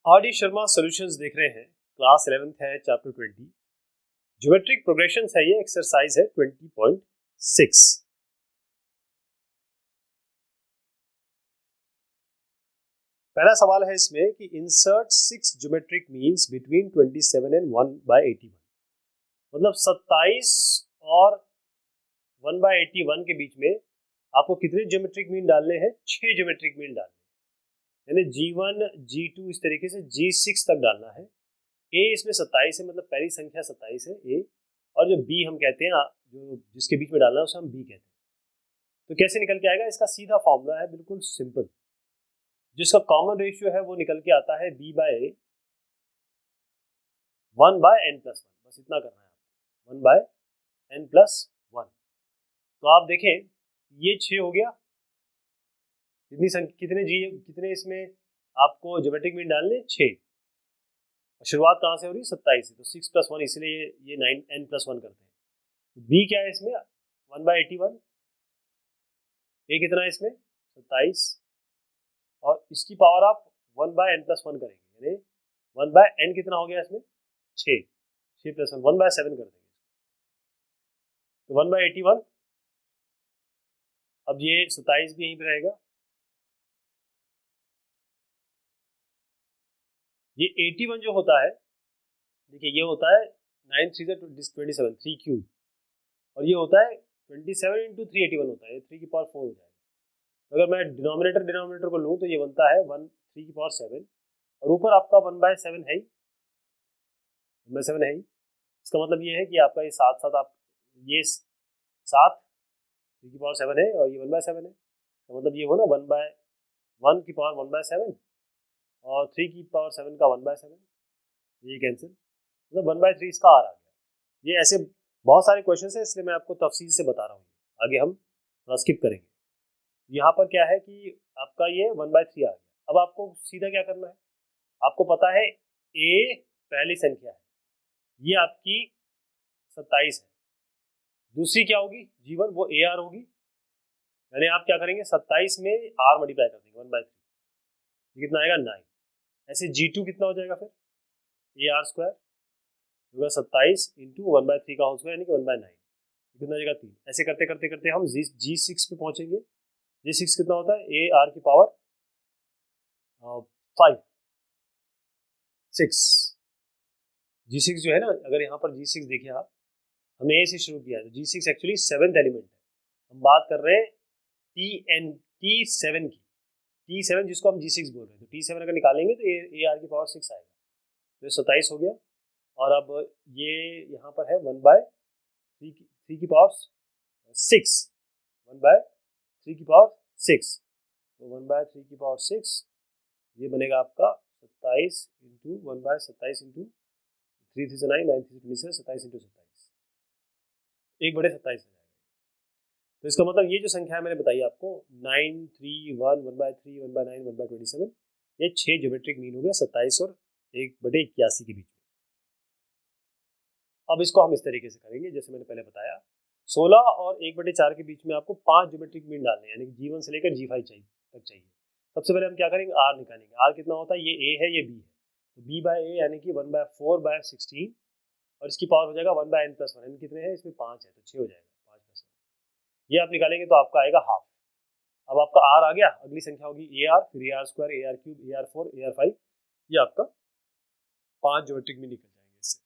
R D Sharma solutions देख रहे हैं। क्लास 11th है, चैप्टर 20 ज्योमेट्रिक प्रोग्रेशंस है। ये एक्सरसाइज है 20.6। पहला सवाल है इसमें कि insert 6 geometric means between 27 and 1/81। मतलब 27 और 1/81 के बीच में आपको कितने ज्योमेट्रिक मीन डालने हैं? 6 ज्योमेट्रिक मीन डालने हैं, यानी G1 G2 इस तरीके से G6 तक डालना है। ए इसमें 27 है, मतलब पहली संख्या 27 है ए, और जो बी हम कहते हैं, जो जिसके बीच में डालना है उसे हम बी कहते हैं। तो कैसे निकल के आएगा? इसका सीधा फॉर्मूला है, बिल्कुल सिंपल। जिसका कॉमन रेशियो है वो निकल के आता है b बाय 1/n+1। बस इतना करना है आपको, 1/n+1। तो आप देखें ये 6 हो गया। कितनी संख्या, कितने इसमें आपको ज्योमेट्रिक मीन डालने? 6। शुरुआत कहाँ से हो रही है? 27 से। तो 6+1, इसलिए ये 9n+1 करते हैं। बी क्या है इसमें? 1/81। ए कितना है इसमें? 27। और इसकी पावर आप 1/n+1 करेंगे, यानी 1/n कितना हो गया इसमें? 6। 6+1 1/7 कर देंगे, तो 1/81। अब ये 27 भी यहीं पे रहेगा। ये 81 जो होता है, देखिए ये होता है 9 3 27 3 क्यूब, और ये होता है 27 × 381 होता है, 3 की पावर 4 हो जाएगा। अगर मैं डिनोमिनेटर को लूँ तो ये बनता है 3 की पावर 7, और ऊपर आपका 1/7 है ही, 1/7 है ही। इसका मतलब ये है कि आपका ये साथ साथ आप ये 7 3 की पावर 7 है, और ये 1/7 है। तो मतलब ये हो ना 1/1 की पावर 1/7, और 3 की पावर 7 का 1/7, ये कैंसिल, मतलब 1/3 इसका आर आ गया। ये ऐसे बहुत सारे क्वेश्चन है, इसलिए मैं आपको तफसील से बता रहा हूँ। आगे हम थोड़ा स्किप करेंगे। यहाँ पर क्या है कि आपका ये 1/3 आ गया। अब आपको सीधा क्या करना है? आपको पता है ए पहली संख्या है, ये आपकी 27 है। दूसरी क्या होगी? G1, वो AR होगी। यानी आप क्या करेंगे? 27 में R मल्टीप्लाई कर देंगे 1/3, कितना आएगा? 9। ऐसे G2 कितना हो जाएगा फिर? AR² होगा 27 × 1/3 का होल स्क्वायर, यानी कि 1/9, कितना हो जाएगा? 3। ऐसे करते करते करते हम G6 पे पहुंचेंगे। G6 कितना होता है? AR की पावर 5 6। G6 जो है ना, अगर यहाँ पर G6 देखिए आप, हमने ए से शुरू किया है, तो G6 एक्चुअली 7th एलिमेंट है। हम बात कर रहे हैं T7 की। T7 जिसको हम G6 बोल रहे हैं, तो T7 अगर निकालेंगे तो AR की पावर 6 आएगा। तो ये 27 हो गया। और अब ये यहाँ पर है 1/3 की पावर 6, 1/3 की पावर 6, तो 1/3 की पावर 6, ये बनेगा आपका 27 × 1/27 × 3 3 से 9, 9 3 से 27, 27 × 27, 1/27 हो जाएगा। तो इसका मतलब ये जो संख्या है मैंने बताई आपको, 9 3 1 1/3 1/9 1/27, ये 6 ज्योमेट्रिक मीन हो गया 27 और 1/81 के बीच में। अब इसको हम इस तरीके से करेंगे जैसे मैंने पहले बताया। 16 और 1/4 के बीच में आपको 5 ज्योमेट्रिक मीन डालने हैं, यानी कि G1 से लेकर G5 तक चाहिए। सबसे पहले हम क्या करेंगे? R निकालेंगे। R कितना होता है? ये A है, ये B है, तो B/A यानी कि 1/4/16, और इसकी पावर हो जाएगा 1/n+1, यानी कितने हैं इसमें? 5 है, तो 6 हो जाएगा 5+1। ये आप निकालेंगे तो आपका आएगा हाफ। अब आपका R आ गया, अगली संख्या होगी AR, फिर AR², AR3, AR4, AR5, ये आपका 5 ज्योमेट्रिक मीन निकल जाएंगे इससे।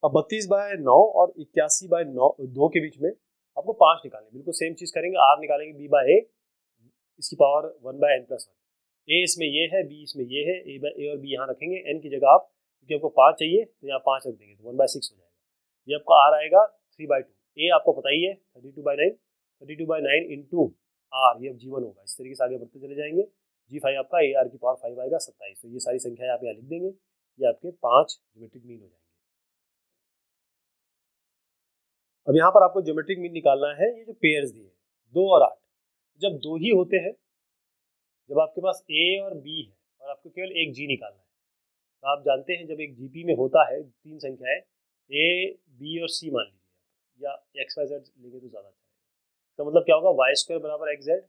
अब 32/9 और 81/2 के बीच में आपको 5 निकालने, बिल्कुल सेम चीज करेंगे। R निकालेंगे B/A, इसकी पावर 1/n+1। A इसमें ये है, B इसमें ये है, A और B यहाँ रखेंगे, N की जगह आप, क्योंकि आपको 5 चाहिए तो यहाँ 5 रख देंगे, तो 1/6 हो जाएगा। ये आपका R आएगा 3/2। A आपको पता ही है 32/9, 32/9 × R, ये अब G1 होगा। इस तरीके से आगे बढ़ते चले जाएंगे। G5 आपका AR की पावर 5 आएगा 27। तो ये सारी संख्याएं आप यहाँ लिख देंगे, ये आपके 5 ज्योमेट्रिक मीन हो जाएंगे। अब यहाँ पर आपको ज्योमेट्रिक मीन निकालना है। ये जो पेयर्स दिए 2 और 8, जब 2 ही होते हैं, जब आपके पास A और B है और आपको केवल एक G निकालना है, तो आप जानते हैं जब एक GP में होता है 3 संख्याएं A B और C मान लीजिए, या XYZ लेंगे तो ज़्यादा अच्छा रहेगा। इसका मतलब क्या होगा? y² = xz,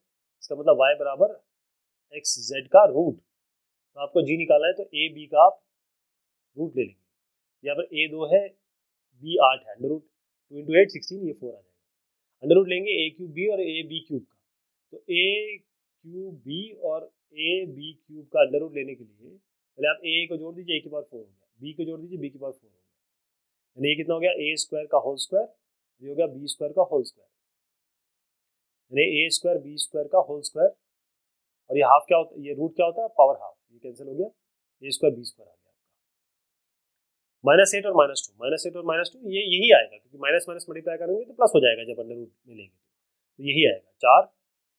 इसका मतलब y = एक्स जेड का रूट, तो आपको जी निकालना है तो ए बी का आप रूट ले लेंगे। यहाँ पर ए 2 है, बी 8 है, अंडर रूट 2 इंटू 8 16, ये 4 आ जाएगा। अंडर रूट लेंगे ए क्यूब बी और ए बी क्यूब का, तो ए क्यूब बी और ए बी क्यूब का अंडर रूट लेने के लिए पहले आप ए को जोड़ दीजिए, ए की पावर 4 हो गया, बी को जोड़ दीजिए, बी की पावर 4 हो गया, यानी ये कितना हो गया, ए स्क्वायर का होल स्क्वायर, ये हो गया बी स्क्वायर का होल स्क्वायर, यानी ए स्क्वायर बी स्क्वायर का होल स्क्वायर, और ये हाफ क्या होता है, ये रूट क्या होता है, पावर हाफ, ये कैंसिल हो गया, ए स्क्वायर बी स्क्वायर आ गया आपका। -8 और -2, -8 और -2 ये यही आएगा, क्योंकि माइनस माइनस मल्टीप्लाई करेंगे तो प्लस हो जाएगा जब अंडर रूट में लेंगे, तो यही आएगा 4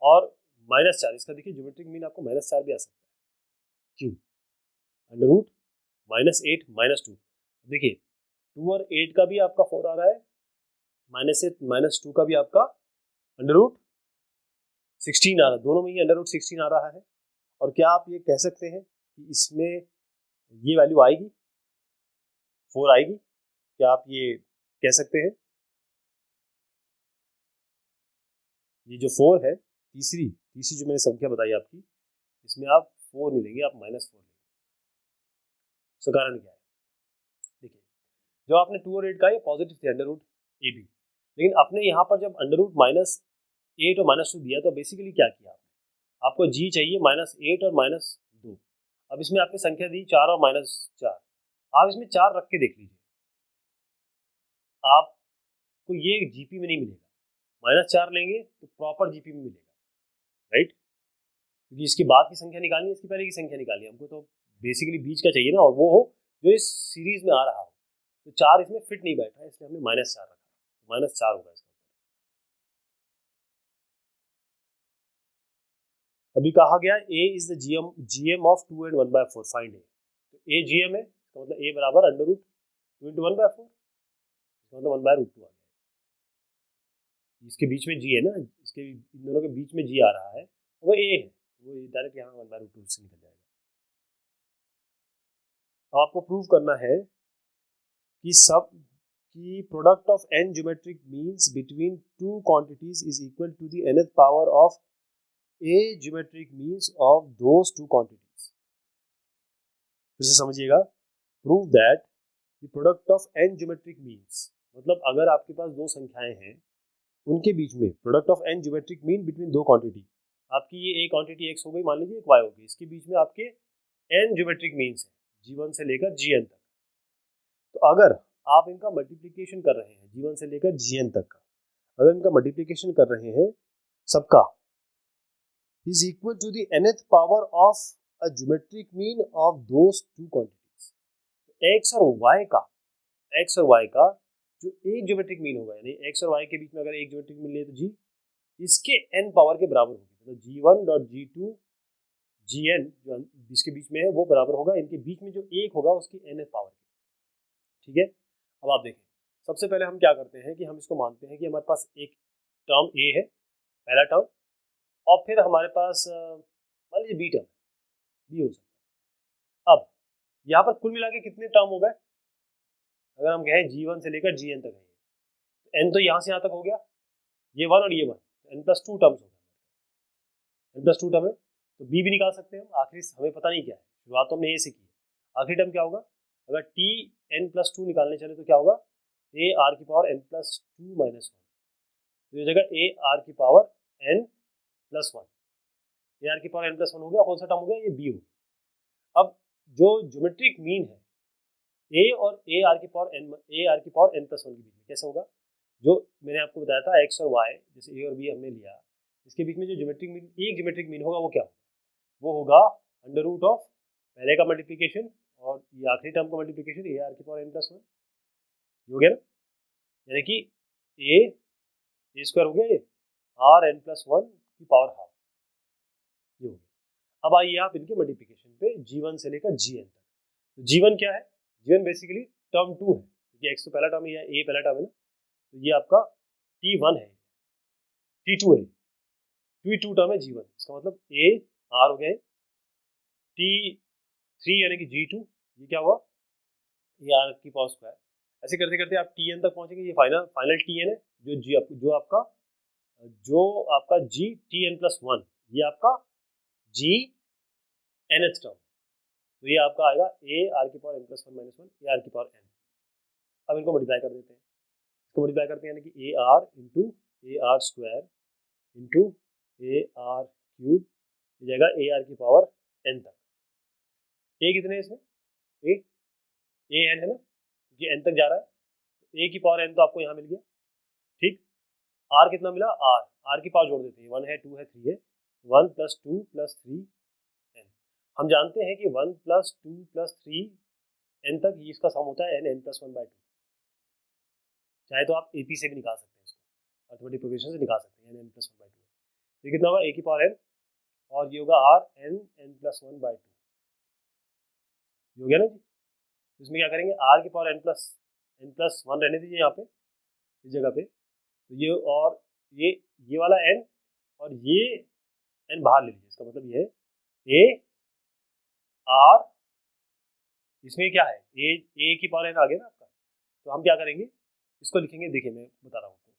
और -4, इसका देखिए ज्योमेट्रिक मीन आपको -4 भी आ सकता है, क्यों, अंडर रूट -8 -2, देखिए 2 और 8 का भी आपका 4 आ रहा है, -8 -2 का भी आपका अंडर रूट 16 आ रहा है, दोनों में ही अंडर रूट 16 आ रहा है। और क्या आप ये कह सकते हैं कि इसमें ये वैल्यू आएगी, 4 आएगी, क्या आप ये कह सकते हैं? ये जो 4 है, तीसरी जो मैंने संख्या बताई आपकी, इसमें आप 4 नहीं लेंगे, आप -4 लेंगे। उसका कारण क्या है, देखिए जो आपने 2 और 8 का ये पॉजिटिव थे अंडर रूट ए बी, लेकिन आपने यहाँ पर जब अंडर रूट -8 और -2 दिया तो बेसिकली क्या किया आपने, आपको जी चाहिए -8 और -2, अब इसमें आपने संख्या दी 4 और -4, आप इसमें 4 रख के देख लीजिए, आपको ये जीपी में नहीं मिलेगा, -4 लेंगे तो प्रॉपर जीपी में मिलेगा, राइट, क्योंकि इसके बाद की संख्या निकालनी है, इसकी पहले की संख्या निकालनी है, हमको तो बेसिकली बीच का चाहिए ना, और वो हो जो इस सीरीज में आ रहा हो, तो 4 इसमें फिट नहीं बैठ रहा है, इसलिए हमने -4 रखा, -4 होगा इसका। अभी कहा गया A is the GM of 2 and 1/4, find A, तो ए जीएम है, इसका मतलब ए बराबर अंडर रूट 2 into 1/4, इसका मतलब 1/√2 आ गया, इसके बीच में जी है ना, इसके इन दोनों के बीच में जी आ रहा है, वो ए है, वो डायरेक्ट यहाँ 1/√2 से निकल जाएगा। अब आपको प्रूव करना है कि सब की product of n geometric means between two quantities is equal to the nth power of a geometric means of those two quantities। फिर से समझिएगा, prove that the product of n geometric means, मतलब अगर आपके पास दो संख्याएं हैं, उनके बीच में product of n geometric mean between दो क्वांटिटी, आपकी ये एक क्वांटिटी x हो गई, मान लीजिए एक y हो गई, इसके बीच में आपके n geometric means है, g1 से लेकर gn तक, तो अगर आप इनका मल्टीप्लीकेशन कर रहे हैं g1 से लेकर gn तक का, अगर इनका मल्टीप्लीकेशन कर रहे हैं सबका, is equal to the nth power of a geometric mean of those two quantities। x और y का जो एक ज्योमेट्रिक मीन होगा, यानी x और y के बीच में अगर एक ज्योमेट्रिक मीन ले तो g इसके n पावर के बराबर होगी, मतलब g1 डॉट g2 gn जो इसके बीच में है वो बराबर होगा इनके बीच में जो एक होगा उसकी n पावर के, ठीक है। अब आप देखें, सबसे पहले हम क्या करते हैं कि हम इसको मानते हैं कि हमारे पास एक टर्म a है, पहला टर्म, और फिर हमारे पास मान लीजिए बी टर्म बी हो सकता है। अब यहाँ पर कुल मिला के कितने टर्म हो गए, अगर हम कहें g1 से लेकर gn तक है, तो n तो यहाँ से यहाँ तक हो गया, ये 1 और ये 1, तो n+2 टर्म्स हो गए, n+2 टर्म है, तो b भी निकाल सकते हैं हम, आखिरी हमें पता नहीं क्या है, शुरुआत तो हमने a से की है, आखिरी टर्म क्या होगा, अगर t n+2 निकालने चले तो क्या होगा, a r की पावर n+2 - 1, तो ये जगह a r की पावर n+1, ए आर की पावर n+1 हो गया, कौन सा टर्म हो गया, ये b हो गया। अब जो ज्योमेट्रिक मीन है a और a r की पावर n+1 के बीच में कैसे होगा, जो मैंने आपको बताया था x और y, जैसे a और b हमने लिया, इसके बीच में जो ज्योमेट्रिक मीन, एक ज्योमेट्रिक मीन होगा वो क्या होगा, वो होगा अंडर रूट ऑफ पहले का मल्टीप्लिकेशन और ये आखिरी टर्म का मल्टीप्लिकेशन, ए आर की पावर n+1 हो गया ना, यानी कि a स्क्वायर हो गया, ये r n+1 की पावर हाफ, ये हो गया। अब आइए आप इनके मल्टीप्लिकेशन पे g1 से लेकर gn तक, तो g1 क्या है, g1 बेसिकली टर्म 2 है, क्योंकि x तो पहला टर्म है, a पहला टर्म है ना, तो ये आपका t1 है, t2 है, t2 टर्म है g1, इसका मतलब a r हो गया, t3 यानी कि g2, ये क्या हुआ, ये r की पावर स्क्वायर, ऐसे करते करते आप tn तक पहुंचेंगे, ये फाइनल tn है, जो आपका g tn+1, ये आपका g nth टर्म, तो ये आपका आएगा a r की power n plus 1 minus 1 a r की पावर n। अब इनको मल्टीप्लाई कर देते हैं, इसको मल्टीप्लाई करते हैं, यानी कि a r into A R square into A R cube हो जाएगा a r की पावर n तक। a कितने हैं इसमें, a n है ना, ये n तक जा रहा है, a की पावर n तो आपको यहाँ मिल गया, ठीक। r कितना मिला, r की पावर जोड़ देते हैं, 1 है 2 है 3 है, 1 प्लस 2 प्लस 3 n। हम जानते हैं कि 1 प्लस 2 प्लस 3 n तक इसका सम होता है n प्लस 1/2। चाहे तो आप AP से भी निकाल सकते हैं, इसको अर्थमेटिक प्रोग्रेशन से निकाल सकते हैं, n प्लस 1/2। ये कितना होगा, a की पावर n, और ये होगा r n प्लस 1/2, हो गया ना जी। इसमें क्या करेंगे, r की पावर n प्लस 1 रहने दीजिए यहाँ पे इस जगह पे, तो ये और ये वाला n और ये n बाहर ले लीजिए, इसका मतलब ये है a r, इसमें क्या है a की पावर n आ गया ना आपका, तो हम क्या करेंगे, इसको लिखेंगे, देखिए मैं बता रहा हूँ आपको,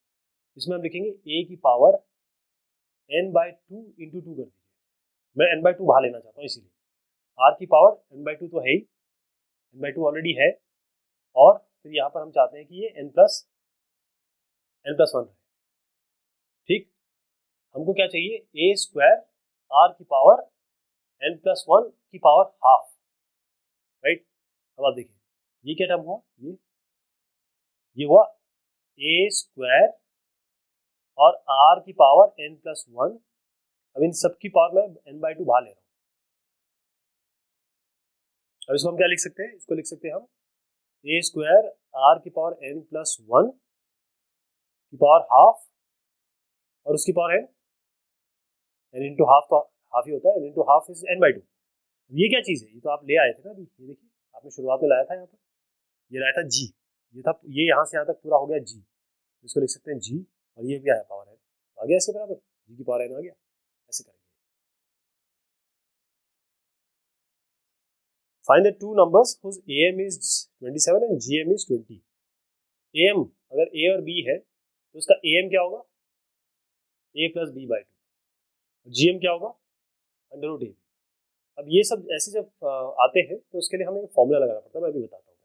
इसमें हम लिखेंगे a की पावर n/2 इंटू 2 कर दीजिए, मैं n/2 बाहर लेना चाहता हूँ, इसीलिए r की पावर n/2 तो है ही, n/2 ऑलरेडी है, और फिर यहाँ पर हम चाहते हैं कि ये n प्लस 1 है, ठीक। हमको क्या चाहिए, a स्क्वायर r की पावर n प्लस 1 की पावर हाफ, राइट। अब आप देखिए ये क्या टर्म हुआ, ये हुआ a स्क्वायर और r की पावर n प्लस 1। अब इन सब की पावर में n/2 बाहर ले रहा हूँ, अब इसको हम क्या लिख सकते हैं, इसको लिख सकते हैं हम a स्क्वायर r की पावर n प्लस 1 की पावर हाफ, और उसकी पावर n इंटू हाफ, तो हाफ ही होता है, n into half is n/2। ये क्या चीज़ है, ये तो आप ले आए थे ना अभी, ये देखिए आपने शुरुआत में लाया था, यहाँ पर ये लाया था g, ये था, ये यहाँ से यहाँ तक पूरा हो गया g, इसको लिख सकते हैं g, और ये क्या है, पावर n आ गया इसके बराबर, g की पावर n आ गया, ऐसे करेंगे। Find the two numbers whose AM is 27 and GM is 20। AM अगर A और B है तो उसका AM क्या होगा, A प्लस B/2, GM क्या होगा, √AB। अब ये सब ऐसे जब आते हैं तो उसके लिए हमें फॉर्मूला लगाना पड़ता है, मैं अभी बताता हूँ।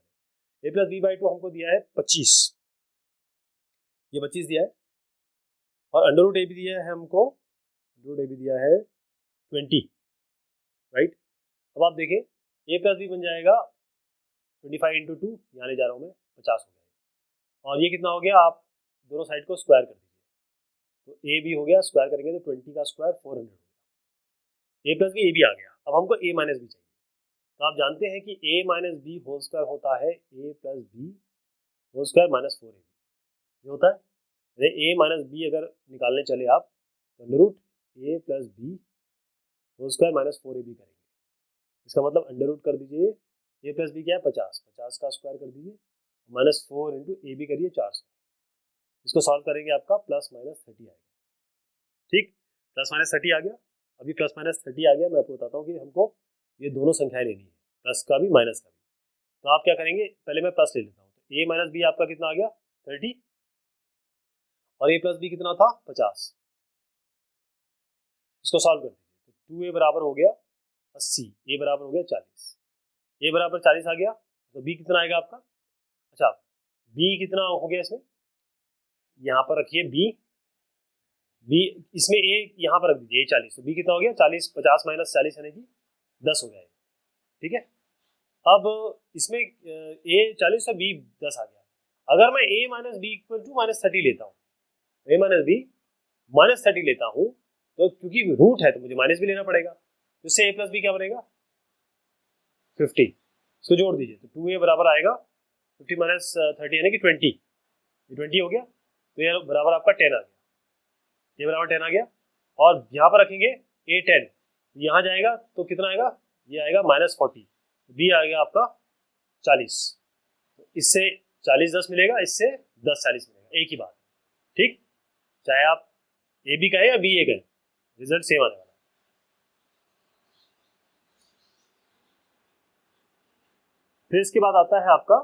A प्लस B/2 हमको दिया है 25, ये 25 दिया है, और √AB दिया है हमको, √AB दिया है 20, राइट। अब आप देखें A प्लस B बन जाएगा 25 इंटू 2, यहाँ ले जा रहा हूँ मैं, 50 हो गया, और ये कितना हो गया, आप दोनों साइड को स्क्वायर कर दीजिए, तो ए बी हो गया, स्क्वायर करेंगे तो 20 का स्क्वायर 400 हो गया, ए प्लस बी, ए बी आ गया। अब हमको ए माइनस बी चाहिए, तो आप जानते हैं कि A minus B whole square होता है A plus B whole square minus 4ab, ये होता है। ए माइनस बी अगर निकालने चले आप तो under root A plus B whole square minus 4ab करेंगे, इसका मतलब अंडर रूट कर दीजिए, ए प्लस बी क्या है 50, 50 का स्क्वायर कर दीजिए, माइनस 4 इंटू ए बी करिए 400, इसको सॉल्व करेंगे आपका प्लस माइनस 30 आएगा, ठीक, प्लस माइनस 30 आ गया। अभी प्लस माइनस 30 आ गया, मैं आपको बताता हूँ कि हमको ये दोनों संख्याएं लेनी है, प्लस का भी माइनस का भी, तो आप क्या करेंगे, पहले मैं प्लस ले लेता हूँ, तो ए माइनस बी आपका कितना आ गया 30, और ए प्लस बी कितना था 50, इसको सॉल्व कर दीजिए, तो 2a बराबर हो गया 80, ए बराबर हो गया 40, ए बराबर 40 आ गया, तो बी कितना आएगा आपका, अच्छा बी कितना हो गया इसमें, यहाँ पर रखिए बी, बी इसमें ए यहाँ पर रख दीजिए ए 40, तो बी कितना हो गया 40, 50 माइनस 40 यानी कि 10 हो गया, ठीक है। अब इसमें ए 40 और बी 10 आ गया, अगर मैं A minus B equal to minus 30 लेता हूँ, ए माइनस बी माइनस 30 लेता हूँ, तो क्योंकि रूट है तो मुझे माइनस भी लेना पड़ेगा, तो इससे ए प्लस बी क्या बनेगा 50, इसको जोड़ दीजिए, तो 2a बराबर आएगा 50 माइनस 30 यानी कि 20, ये 20 हो गया, तो ये बराबर आपका 10 आ गया, ये बराबर 10 आ गया, और यहाँ पर रखेंगे a 10, यहाँ जाएगा तो कितना आएगा, ये आएगा माइनस 40, बी आ गया आपका 40, तो इससे 40 10 मिलेगा, इससे 10 40 मिलेगा, एक ही बात, ठीक, चाहे आप ए बी कहें या बी ए कहें, रिजल्ट सेम आने वाला है। फिर इसके बाद आता है आपका,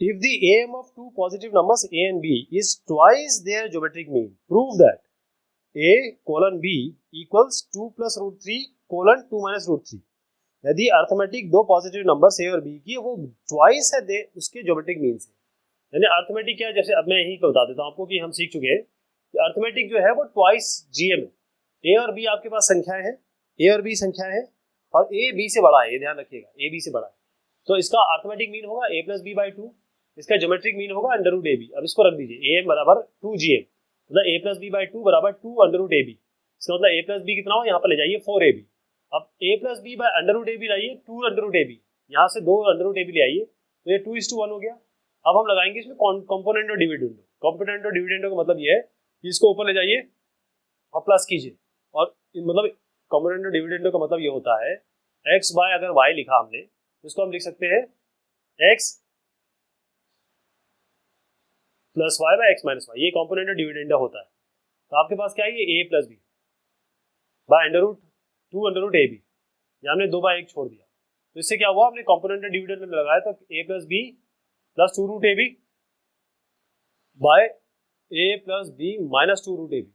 if the AM of two positive numbers a and b is twice their geometric mean, prove that a colon b equals 2 plus root 3 colon 2 minus root 3। यदि अर्थमेटिक दो पॉजिटिव नंबर ए और बी की वो twice है दे उसके geometric mean से। यानी arithmetic क्या है, जैसे अब मैं यही को बता देता हूँ आपको कि हम सीख चुके हैं कि अर्थमेटिक जो है वो ट्वाइस जीएम है। ए और बी आपके पास संख्याएं हैं, ए और बी संख्याएं हैं और ए बी से बड़ा है, ये ध्यान रखिएगा, ए बी से बड़ा है। तो इसका अर्थमेटिक मीन होगा ए प्लस बी बाई 2, इसका ज्योमेट्रिक मीन होगा अंडर रूट ए बी। अब इसको रख दीजिए, ए बराबर 2 जी एम, मतलब ए प्लस बी बाई 2 बराबर 2 अंडर रूट ए बी। इसका मतलब ए प्लस बी कितना हो, यहाँ पर ले जाइए 4 ए बी। अब A plus B by under root A B लाइए 2 अंडर रूट ए बी, यहाँ से 2 अंडर रूट ए बी ले आइए, तो ये 2:1 हो गया। अब हम लगाएंगे इसमें कंपोनेंट और डिविडेंडो। कंपोनेंट और डिविडेंडो का मतलब ये है कि इसको ऊपर ले जाइए और प्लस कीजिए, और मतलब कंपोनेंट और डिविडेंडो का मतलब ये होता है एक्स बाय, अगर वाई लिखा हमने तो इसको हम लिख सकते हैं X plus Y by X minus Y, ये कंपोनेंट और डिविडेंडो होता है। तो आपके पास क्या है, ये A plus B by under root 2 under root A B, यहाँ हमने 2/1 छोड़ दिया। तो इससे क्या हुआ, हमने कंपोनेंट और डिविडेंडो में लगाया तो A plus B plus 2 root A B by A plus B minus 2 root A B.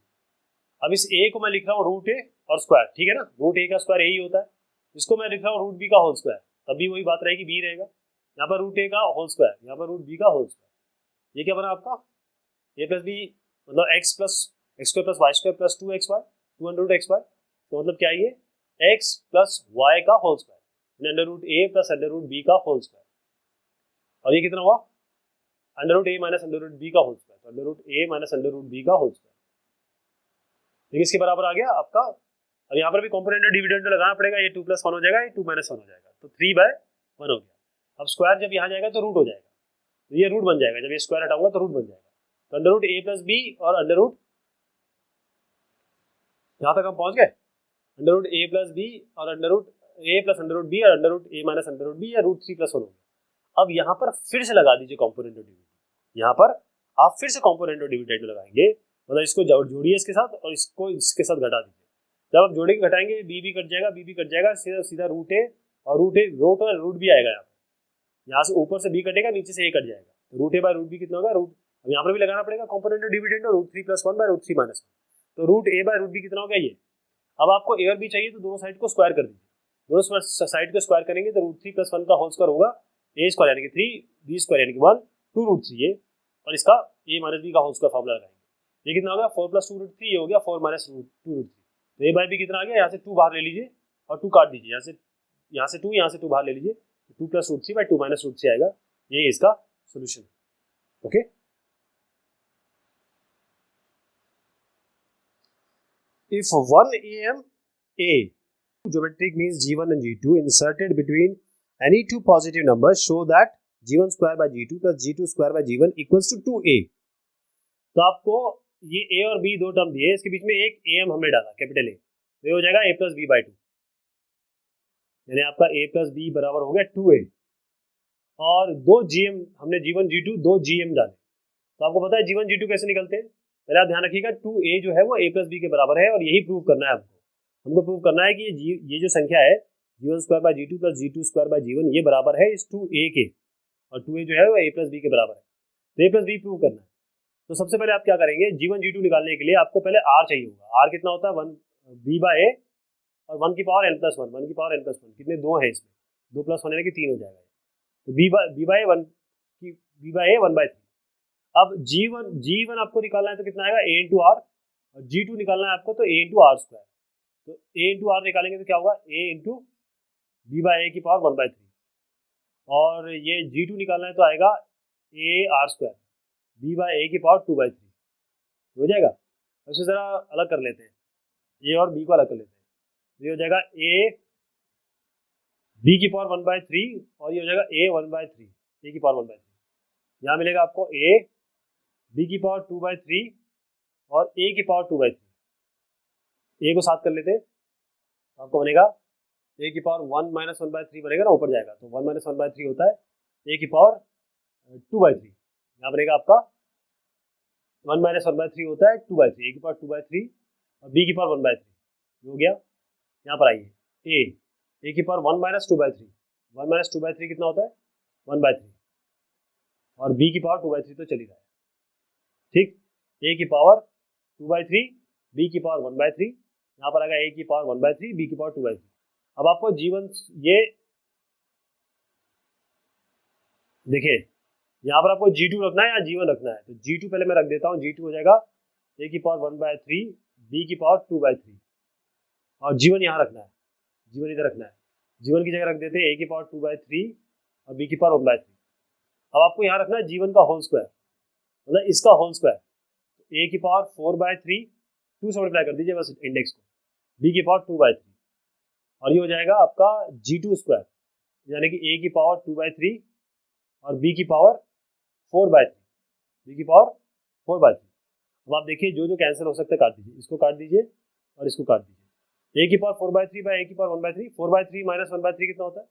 अब इस ए को मैं लिख रहा हूँ रूट ए और स्क्वायर, ठीक है ना, रूट ए का स्क्वायर यही होता है। इसको मैं लिख रहा हूँ रूट बी का होल स्क्वायर, तब भी वही बात रहेगी, बी रहेगा। यहाँ पर रूट ए का होल स्क्वायर, यहाँ पर रूट बी का होल स्क्वायर। ये क्या बना आपका, ए प्लस बी मतलब X square plus Y square plus 2 X Y, 2 under root X Y. तो मतलब क्या है, ये एक्स प्लस वाई का whole square, under root A plus under root B का होल स्क्वायर। और ये कितना हुआ, under root A minus under root B का होल स्क्वायर, तो under root A minus under root B का होल स्क्वायर। ठीक है, इसके बराबर आ गया आपका। अब यहाँ पर भी कंपोनेंट और डिविडेंड लगाना पड़ेगा, ये 2 + 1 हो जाएगा, ये 2 - 1 हो जाएगा, तो 3/1 हो गया। अब स्क्वायर जब यहाँ जाएगा तो रूट हो जाएगा, तो ये रूट बन जाएगा, जब ये स्क्वायर हटाऊंगा तो रूट बन जाएगा। तो under root A plus B और अंडर रूट, यहाँ तक हम पहुंच गए, under root A plus B और under root A plus under root B और under root A minus under root B या रूट 3 + 1 हो गया। अब यहाँ पर फिर से लगा दीजिए कंपोनेंट और डिविडेंड, यहाँ पर आप फिर से कंपोनेंट और डिविडेंड लगाएंगे, मतलब इसको जोड़िए इसके साथ और इसको इसके साथ घटा दीजिए। जब आप जोड़ेंगे घटाएंगे बी भी कट जाएगा, बी भी कट जाएगा, सीधा सीधा रूट ए और रूट भी आएगा। यहाँ से ऊपर से बी कटेगा, नीचे से ए कट जाएगा, तो root A by root B कितना होगा, रूट, अब यहाँ पर भी लगाना पड़ेगा कंपोनेंट और डिविडेंड, रूट 3 + 1 बाय रूट 3 - 1, तो root A by root B कितना हो गया ये। अब आपको ए और बी चाहिए तो दोनों साइड को स्क्वायर कर दीजिए, दोनों साइड को स्क्वायर करेंगे तो रूट 3 + 1 का होल स्क्वायर होगा ए स्क्वायर यानी कि 3, बी स्क्वायर यानी कि 1, 2 रूट 3 ये, और इसका ए माइनस बी का होल स्क्वायर फॉर्मूला लगाएंगे। ये कितना हो गया, 4 + 2 रूट 3, ये हो गया 4 - 2 रूट 3। तो ए बाय बी कितना आ गया, यहाँ से 2 बाहर ले लीजिए और 2 काट दीजिए, यहाँ से 2, यहाँ से 2 बाहर ले लीजिए, 2 + रूट 3 बाय 2 - रूट 3 आएगा। ये इसका solution. Okay, if 1 am a geometric means g1 and g2 inserted between any two positive numbers show that g1 square by g2 plus g2 square by g1 equals to 2a। तो आपको ये a और b दो term दिए, इसके बीच में एक am हमने डाला कैपिटल A, तो ये हो जाएगा a + b बाई 2, यानी आपका a + b बराबर हो गया 2a। और दो gm हमने g1 g2 दो gm डाले, तो आपको पता है g1 g2 कैसे निकलते हैं, पहले आप ध्यान रखिएगा 2a जो है वो a + b के बराबर है, और यही प्रूव करना है हमको प्रूव करना है कि ये जो संख्या है g1 square by g2 plus g2 square by g1 ये बराबर है इस 2a के, और 2a जो है वो a + b के बराबर है, तो a + b प्रूव करना है। तो सबसे पहले आप क्या करेंगे, g1 g2 निकालने के लिए आपको पहले r चाहिए होगा। r कितना होता है, 1 b/a और 1 की पावर n + 1, 1 की पावर n + 1, कितने 2 है इसमें, 2 + 1 यानी कि 3 हो जाएगा, तो b/a 1/3। अब g1 आपको निकालना है तो कितना आएगा, a × r, और g2 निकालना है आपको तो a × r², तो a × r निकालेंगे तो क्या होगा, a × b/a की पावर 1/3, और ये g2 निकालना है तो आएगा a r² b/a की पावर 2/3, हो जाएगा। उससे ज़रा अलग कर लेते हैं, a और b को अलग कर लेते हैं, तो ये हो जाएगा a b की पावर 1/3 और ये हो जाएगा a 1/3, a की पावर 1/3, यहाँ मिलेगा आपको a b की पावर 2/3 और a की पावर 2/3, a को साथ कर लेते हैं, तो आपको बनेगा a की पावर 1 - 1/3 बनेगा ना, ऊपर जाएगा तो 1 - 1/3 होता है a की पावर 2/3, यहाँ बनेगा आपका 1 - 1/3 होता है 2/3, a की पावर 2/3 और b की पावर 1/3 हो गया। यहाँ पर आइए a की पावर 1 - 2/3, 1 - 2/3 कितना होता है 1/3, और b की पावर 2/3 तो चली रहा है, ठीक, a की पावर 2/3 बी की पावर 1/3, यहाँ पर आएगा ए की पावर 1/3, बी की पावर 2/3। अब आपको जीवन ये देखिए यहाँ पर आपको G2 रखना है या G1 रखना है, तो G2 पहले मैं रख देता हूँ। G2 हो जाएगा ए की पावर 1/3, बी की पावर 2/3, और G1 यहाँ रखना है, G1 इधर रखना है। G1 की जगह रख देते हैं ए की पावर 2/3 और बी की पावर 1/3। अब आपको यहाँ रखना है G1 का होल स्क्वायर, मतलब इसका होल स्क्वायर, ए की पावर 4/3, 2 से मल्टीप्लाई कर दीजिए बस इंडेक्स को, बी की पावर 2/3, और ये हो जाएगा आपका G2 स्क्वायर, यानी कि ए की पावर 2/3 और बी की पावर 4/3, बी की पावर 4/3। अब आप देखिए जो जो कैंसिल हो सकता है काट दीजिए, इसको काट दीजिए और इसको काट दीजिए। ए की पावर 4/3 बाय ए की पावर 1/3, 4/3 माइनस 1/3 कितना होता है?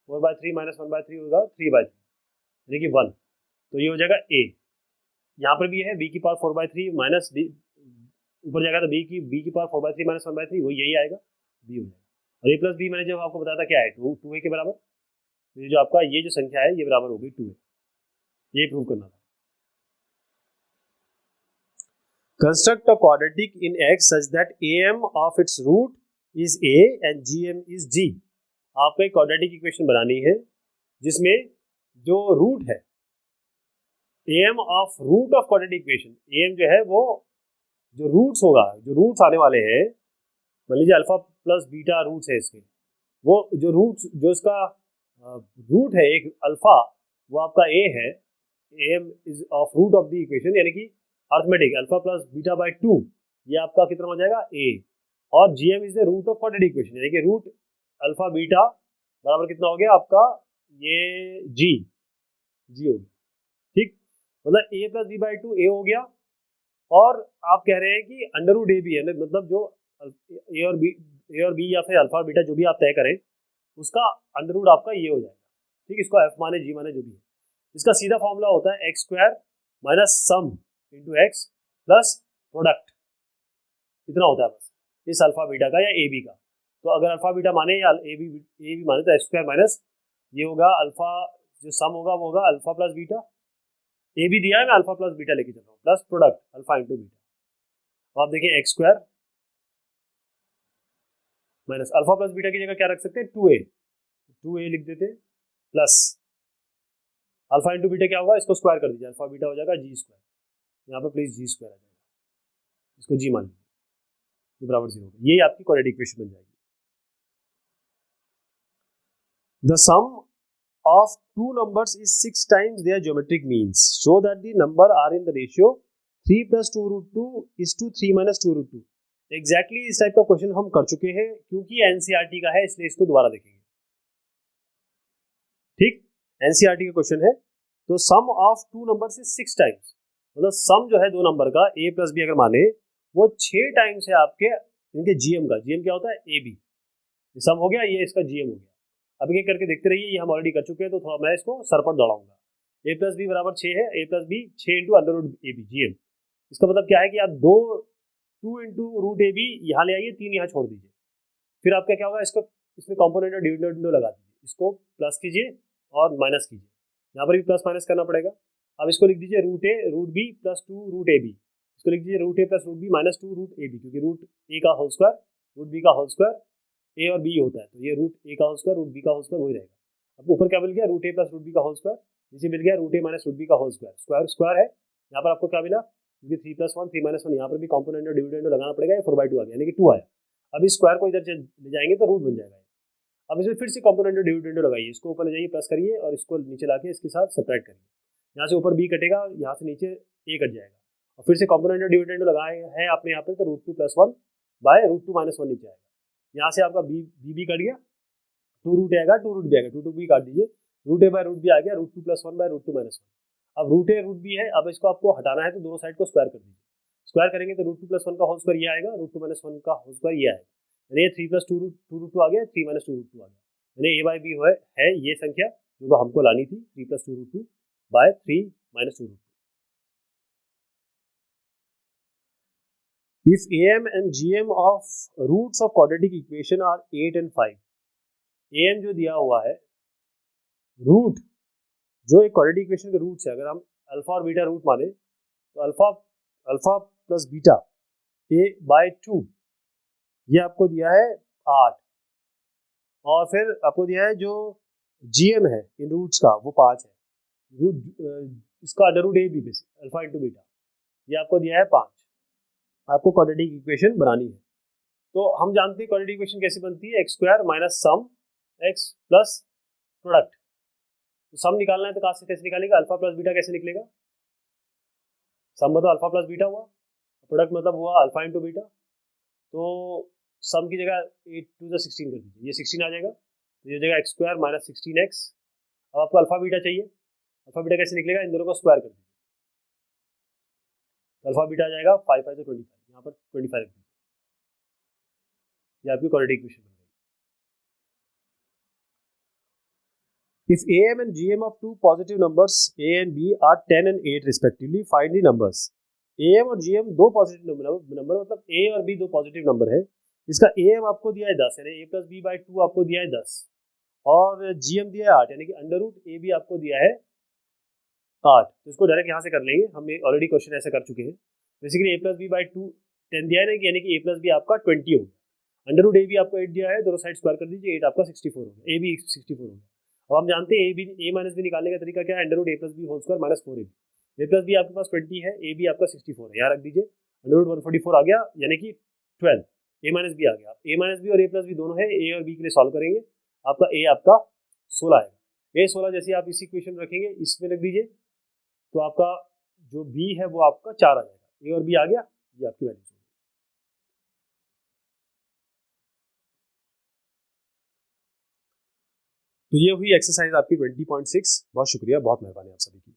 4/3 माइनस 1/3 होगा 3/3, यानी कि 1। तो ये हो जाएगा ए, यहाँ पर भी है बी की पावर 4/3 माइनस बी, ऊपर जाएगा तो बी की पावर 4/3 माइनस 1/3, वो यही आएगा, बी हो जाएगा। और ए प्लस बी मैंने जब आपको बताया था क्या है, 2a के बराबर, तो ये जो आपका ये जो संख्या है ये बराबर होगी 2a, ये प्रूव करना था। Construct a quadratic in X such that AM of its root is A and GM is G। आपको एक क्वाड्रेटिक इक्वेशन बनानी है जिसमें जो रूट है, AM of root of quadratic equation, AM जो है वो जो रूट्स होगा, जो रूट्स आने वाले हैं, मान लीजिए अल्फा प्लस बीटा रूट्स है इसके, वो जो रूट्स जो इसका रूट है एक अल्फा, वो आपका A है, AM is of root of the equation, यानी कि arithmetic alpha plus beta by 2, ये आपका कितना हो जाएगा A, और GM is the root of quadratic equation, यानी कि रूट अल्फा बीटा बराबर कितना हो गया आपका ये G हो गया, ठीक। मतलब A plus B by 2 A हो गया, और आप कह रहे हैं कि अंडर रूट ए बी है, मतलब जो ए और बी या फिर अल्फा बीटा जो भी आप तय करें उसका अंडर रूट आपका ये हो जाएगा, ठीक। इसको एफ माने जी माने जो भी है, इसका सीधा फॉर्मूला होता है x square minus sum into x plus product, इतना होता है बस इस अल्फा बीटा का या ए बी का। तो अगर अल्फा बीटा माने या ए बी माने तो एक्स स्क्वायर माइनस ये होगा अल्फा, जो सम होगा वो होगा अल्फा प्लस बीटा, ए भी दिया है, मैं अल्फा प्लस बीटा लेके चल रहा हूँ, plus product alpha into beta. तो आप देखिए x square minus alpha plus beta की जगह क्या रख सकते हैं 2a लिख देते हैं, प्लस अल्फा इंटू बीटा क्या होगा, इसको स्क्वायर कर दीजिए, अल्फा बीटा हो जाएगा जी स्क्वायर, यहाँ पे प्लीज जी स्क्वायर आ जाएगा, इसको जी मान लीजिए, ये बराबर 0, ये आपकी क्वाड्रेटिक इक्वेशन बन जाएगी। The sum of two numbers is 6 times their geometric means. Show that the number are in the ratio 3 plus 2 root 2 is to 3 minus 2 root 2. Exactly इस टाइप का क्वेश्चन हम कर चुके हैं, क्योंकि एनसीईआरटी का है इसलिए इसको दोबारा देखेंगे, ठीक। एनसीईआरटी का क्वेश्चन है, तो sum of two numbers is 6 times, मतलब सम जो है दो नंबर का a प्लस बी अगर माने वो 6 टाइम्स है आपके इनके जीएम का। जीएम क्या होता है ए बी, सम हो गया, ये इसका जीएम हो गया। अब ये करके देखते रहिए, ये हम ऑलरेडी कर चुके हैं, तो थोड़ा मैं इसको सर पर दौड़ाऊंगा। ए प्लस बी बराबर 6 है, A plus B 6 into under root A B GM. इसका मतलब क्या है कि आप 2 इंटू रूट ए बी यहाँ ले आइए, 3 यहाँ छोड़ दीजिए, फिर आपका क्या होगा, इसको इसमें कॉम्पोनेंट और डिविडेंड लगा दीजिए, इसको प्लस कीजिए और माइनस कीजिए, यहाँ पर भी प्लस माइनस करना पड़ेगा। अब इसको लिख दीजिए root A root B plus 2 root A B, इसको लिख दीजिए root A plus root B minus 2 root A B, क्योंकि रूट ए का होल स्क्वायर रूट बी का होल स्क्वायर ए और बी होता है, तो ये रूट ए का होल स्क्वायर रूट बी का होल स्क्वायर वही रहेगा। अब ऊपर क्या मिल गया, root A plus root B का होल स्क्वायर, नीचे मिल गया root A minus root B का होल स्क्वायर, स्क्वायर स्क्वायर है, यहाँ पर आपको क्या मिला, क्योंकि 3 प्लस 1 3 माइनस 1, यहाँ पर भी कॉम्पोनेंट और डिविडेंड लगाना पड़ेगा, ये 4/2 आ गया, यानी कि 2 आया। अब इस स्क्वायर को इधर ले जाएंगे तो रूट बन जाएगा। अब इसमें फिर से कॉम्पोनेंट और डिविडेंड लगाइए, इसको ऊपर ले जाइए प्लस करिए और इसको नीचे लाके इसके साथ सब्ट्रैक्ट करिए, यहाँ से ऊपर बी कटेगा, यहाँ से नीचे ए कट जाएगा, और फिर से कॉम्पोनेंट और डिविडेंड लगाए है आपने यहाँ पे, तो root 2 plus 1 by root 2 minus 1 नीचे आएगा, यहाँ से आपका बी कट गया, 2 रूट आएगा, 2 रूट बी आएगा, 2 बी काट दीजिए, root A by root B आ गया, root 2 plus 1 by root 2 minus 1। अब रूट ए रूट बी है, अब इसको आपको हटाना है तो दोनों साइड को स्क्वायर कर दीजिए, स्क्वायर करेंगे तो रूट 2 प्लस 1 का होल स्क्वायर ये आएगा, रूट 2 माइनस 1 का होल स्क्वायर ये आएगा, यानी 3 प्लस 2 रूट 2 आ गया, 3 माइनस 2 रूट 2 आ गया, यानी ए बाई बी है ये संख्या जो हमको लानी थी, 3 plus 2 root 2 by 3 minus 2 root 2। If AM and GM of roots of quadratic equation are 8 and 5, AM जो दिया हुआ है, रूट जो एक क्वाड्रेटिक इक्वेशन के रूट्स है, अगर हम अल्फा और बीटा रूट माने तो अल्फा प्लस बीटा a/2, ये आपको दिया है 8, और फिर आपको दिया है जो GM है इन रूट्स का वो 5 है, इसका under root A B basic alpha into beta, ये आपको दिया है 5। आपको क्वाड्रेटिक इक्वेशन बनानी है। तो हम जानते हैं क्वाड्रेटिक इक्वेशन कैसे बनती है, x² minus sum x plus product. तो सम निकालना है तो कहाँ से कैसे निकालेगा, अल्फा प्लस बीटा कैसे निकलेगा, सम मतलब अल्फा प्लस बीटा हुआ, प्रोडक्ट मतलब हुआ अल्फा इंटू बीटा। तो सम की जगह 8 टू 16 कर दीजिए, ये 16 आ जाएगा, तो ये हो जाएगा x² माइनस 16x। अब आपको अल्फा बीटा चाहिए, अल्फा बीटा कैसे निकलेगा, इन दोनों को स्क्वायर कर दीजिए, तो अल्फा बीटा आ जाएगा 5 5 25, यहाँ पर 25 रख दीजिए, ये आपकी क्वाड्रेटिक इक्वेशन बन गई। If AM and GM of two positive numbers A and B are 10 and 8 respectively, find the numbers. AM और GM दो पॉजिटिव नंबर मतलब A और B दो पॉजिटिव नंबर है, इसका AM आपको दिया है 10, यानी A प्लस बी बाई 2 आपको दिया है 10, और GM दिया है 8, यानी कि अंडर रूट ए बी आपको दिया है 8। तो इसको डायरेक्ट यहाँ से कर लेंगे, हम ऑलरेडी क्वेश्चन ऐसे कर चुके हैं। Basically A plus B by 2 10 दिया है ना, यानी कि A प्लस बी आपका 20 हो गया, अंडर रूट ए बी आपको 8 दिया है, दोनों साइड स्क्वायर कर दीजिए, 8 आपका 64 हो गया, ए बी 64 हो गया। अब हम जानते हैं ए माइनस बी निकालने का तरीका क्या है, under root A plus B whole square minus 4ab। A plus B आपके पास 20 है, ए बी आपका 64 है, यहाँ रख दीजिए, अंडर रूट 144 आ गया, यानी कि 12, ए माइनस बी आ गया। ए माइनस बी और ए प्लस बी दोनों है, ए और बी के लिए सॉल्व करेंगे, आपका ए आपका 16 आएगा। ए 16 जैसे आप इसी इक्वेशन रखेंगे इसमें रख दीजिए, तो आपका जो बी है वो आपका 4 आ जाएगा, ए और बी आ गया, ये आपकी वैल्यू। तो ये हुई एक्सरसाइज आपकी 20.6। बहुत शुक्रिया, बहुत मेहरबानी आप सभी की।